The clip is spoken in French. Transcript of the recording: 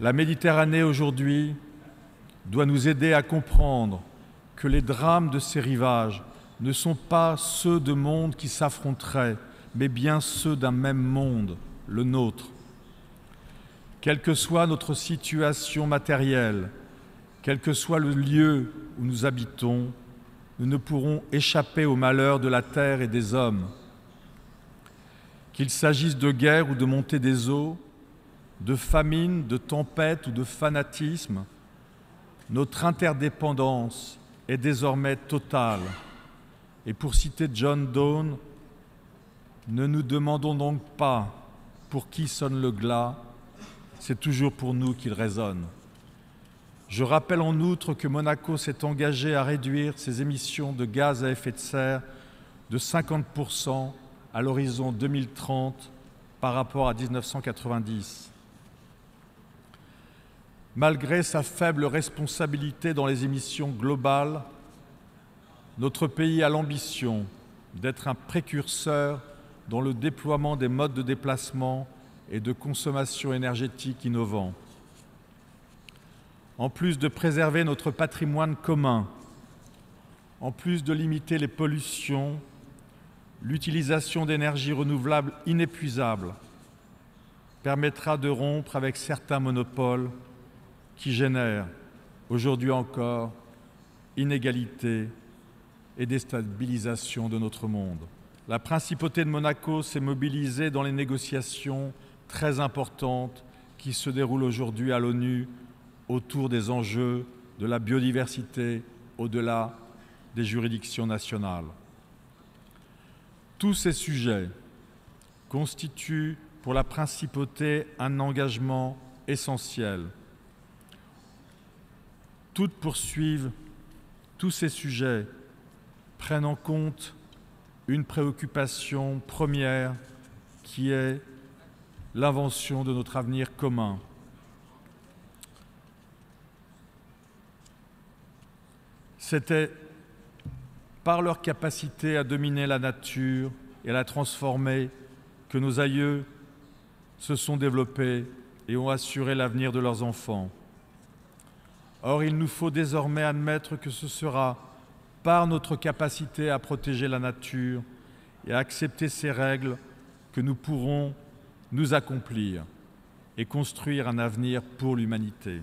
La Méditerranée aujourd'hui doit nous aider à comprendre que les drames de ces rivages ne sont pas ceux de mondes qui s'affronteraient, mais bien ceux d'un même monde, le nôtre. Quelle que soit notre situation matérielle, quel que soit le lieu où nous habitons, nous ne pourrons échapper au malheur de la terre et des hommes. Qu'il s'agisse de guerre ou de montée des eaux, de famine, de tempête ou de fanatisme, notre interdépendance est désormais totale. Et pour citer John Donne, ne nous demandons donc pas pour qui sonne le glas, c'est toujours pour nous qu'il résonne. Je rappelle en outre que Monaco s'est engagé à réduire ses émissions de gaz à effet de serre de 50% à l'horizon 2030 par rapport à 1990. Malgré sa faible responsabilité dans les émissions globales, notre pays a l'ambition d'être un précurseur dans le déploiement des modes de déplacement et de consommation énergétique innovants. En plus de préserver notre patrimoine commun, en plus de limiter les pollutions, l'utilisation d'énergies renouvelables inépuisables permettra de rompre avec certains monopoles qui génèrent, aujourd'hui encore, inégalités et déstabilisation de notre monde. La principauté de Monaco s'est mobilisée dans les négociations très importantes qui se déroulent aujourd'hui à l'ONU autour des enjeux de la biodiversité au-delà des juridictions nationales. Tous ces sujets constituent pour la principauté un engagement essentiel. Tous ces sujets prennent en compte une préoccupation première qui est l'invention de notre avenir commun. C'était par leur capacité à dominer la nature et à la transformer que nos aïeux se sont développés et ont assuré l'avenir de leurs enfants. Or, il nous faut désormais admettre que ce sera par notre capacité à protéger la nature et à accepter ses règles que nous pourrons nous accomplir et construire un avenir pour l'humanité.